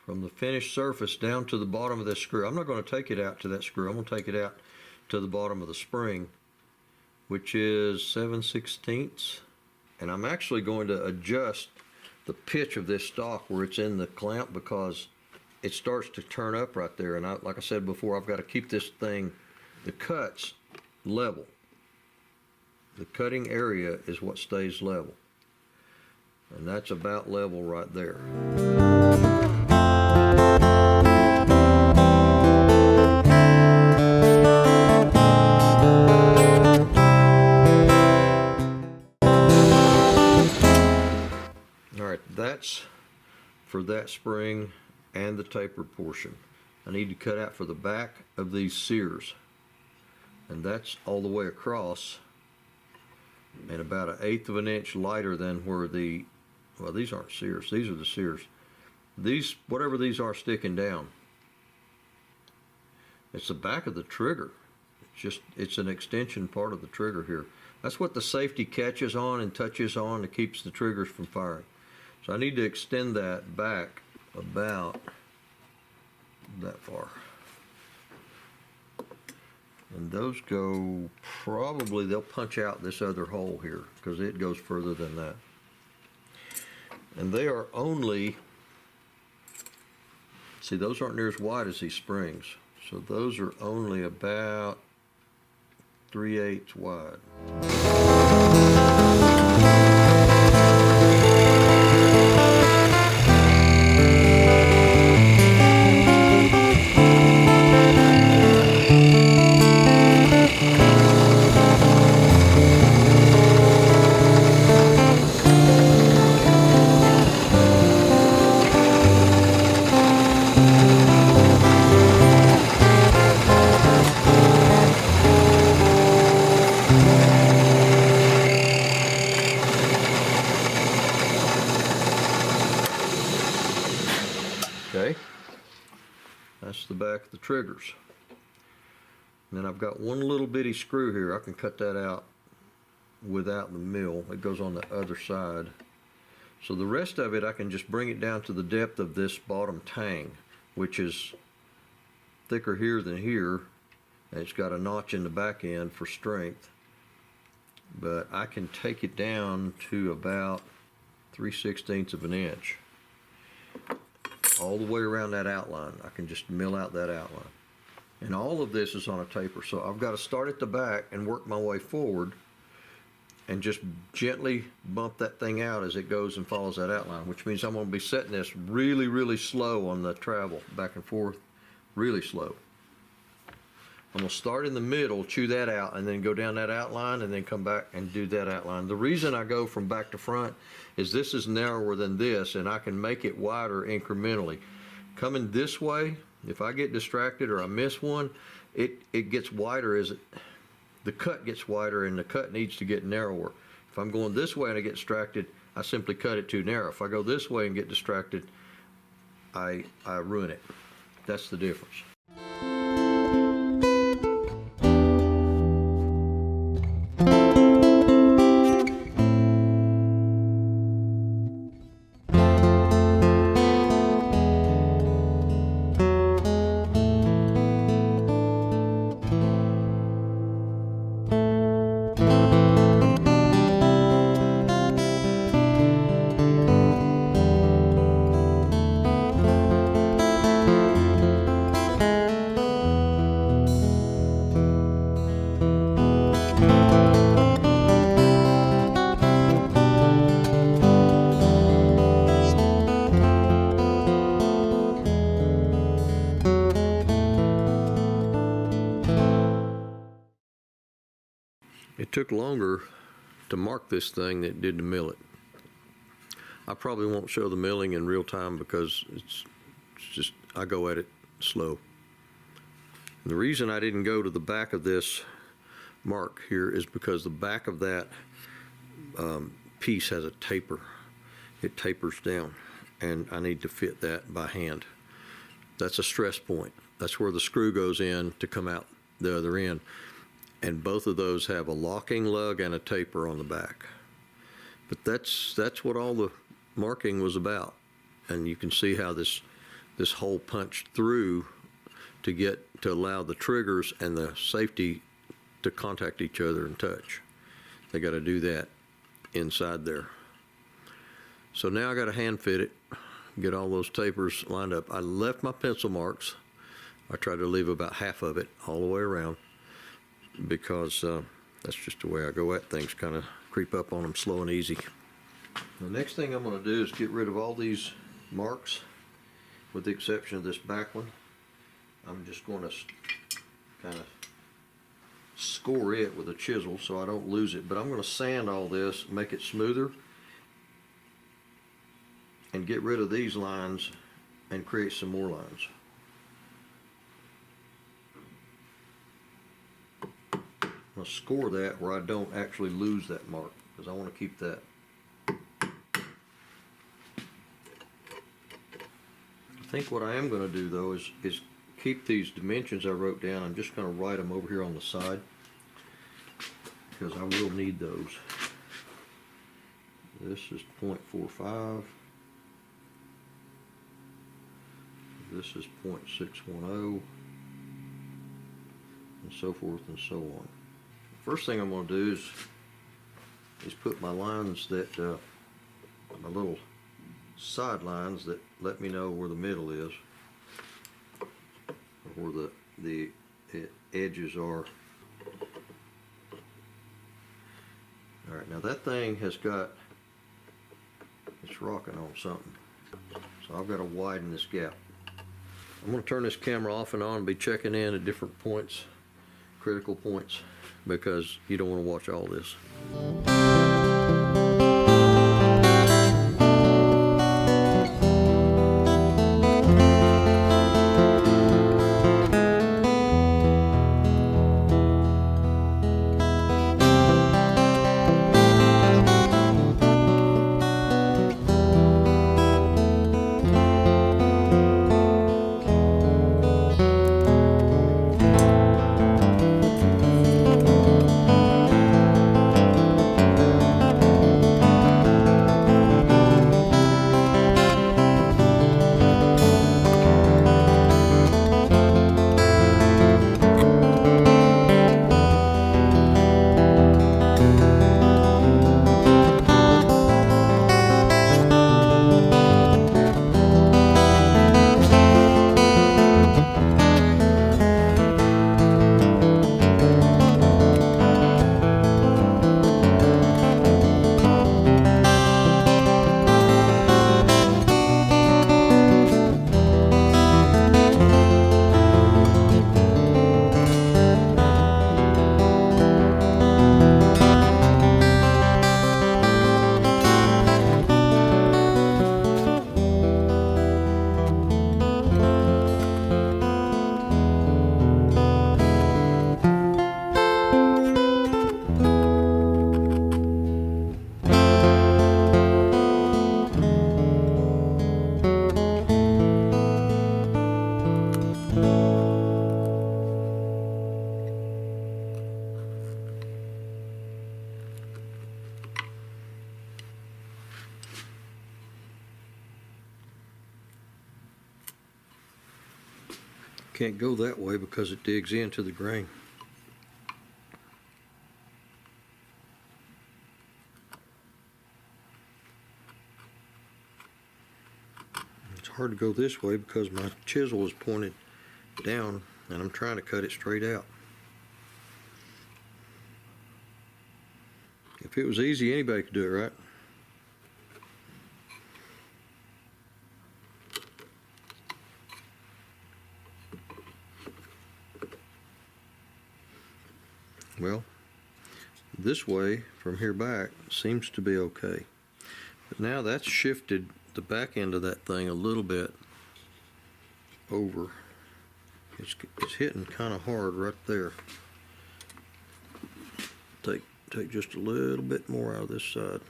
from the finished surface down to the bottom of this screw. I'm not going to take it out to that screw. I'm going to take it out to the bottom of the spring, which is 7/16. And I'm actually going to adjust the pitch of this stock where it's in the clamp, because it starts to turn up right there. And like I said before, I've got to keep this thing, the cuts, level. The cutting area is what stays level. And that's about level right there. Alright, that's for that spring and the tapered portion. I need to cut out for the back of these sears. And that's all the way across, and about 1/8 of an inch lighter than where the, well, these aren't sears, these are the sears. These, whatever these are sticking down, it's the back of the trigger. It's an extension part of the trigger here. That's what the safety catches on and touches on that keeps the triggers from firing. So I need to extend that back about that far. And those go, probably they'll punch out this other hole here because it goes further than that. And they are only, see, those aren't near as wide as these springs. So those are only about 3/8 wide. Okay, that's the back of the triggers. And then I've got one little bitty screw here. I can cut that out without the mill. It goes on the other side. So the rest of it, I can just bring it down to the depth of this bottom tang, which is thicker here than here. And it's got a notch in the back end for strength. But I can take it down to about 3/16 of an inch. All the way around that outline. I can just mill out that outline. And all of this is on a taper. So I've got to start at the back and work my way forward and just gently bump that thing out as it goes and follows that outline, which means I'm going to be setting this really, really slow on the travel, back and forth, really slow. I'm going to start in the middle, chew that out, and then go down that outline, and then come back and do that outline. The reason I go from back to front is this is narrower than this, and I can make it wider incrementally. Coming this way, if I get distracted or I miss one, it gets wider as the cut gets wider, and the cut needs to get narrower. If I'm going this way and I get distracted, I simply cut it too narrow. If I go this way and get distracted, I ruin it. That's the difference. It took longer to mark this thing than it did to mill it. I probably won't show the milling in real time because it's just, I go at it slow. And the reason I didn't go to the back of this mark here is because the back of that piece has a taper. It tapers down, and I need to fit that by hand. That's a stress point. That's where the screw goes in to come out the other end. And both of those have a locking lug and a taper on the back. But that's what all the marking was about. And you can see how this this hole punched through to allow the triggers and the safety to contact each other and touch. They got to do that inside there. So now I got to hand fit it, get all those tapers lined up. I left my pencil marks. I tried to leave about half of it all the way around because that's just the way I go at things, kind of creep up on them slow and easy. The next thing I'm going to do is get rid of all these marks with the exception of this back one. I'm just going to kind of score it with a chisel so I don't lose it, but I'm going to sand all this, make it smoother, and get rid of these lines and create some more lines. I'm going to score that where I don't actually lose that mark because I want to keep that. I think what I am going to do though is keep these dimensions I wrote down. I'm just going to write them over here on the side because I will need those. This is 0.45. This is 0.610, and so forth and so on. First thing I'm going to do is put my lines that, my little side lines that let me know where the middle is, or where the edges are. Alright, now that thing has got, it's rocking on something, so I've got to widen this gap. I'm going to turn this camera off and on and be checking in at different points, critical points, because you don't want to watch all this. Can't go that way because it digs into the grain. It's hard to go this way because my chisel is pointed down and I'm trying to cut it straight out. If it was easy, anybody could do it, right? Well, this way from here back seems to be okay. But now that's shifted the back end of that thing a little bit over. It's hitting kind of hard right there. Take just a little bit more out of this side.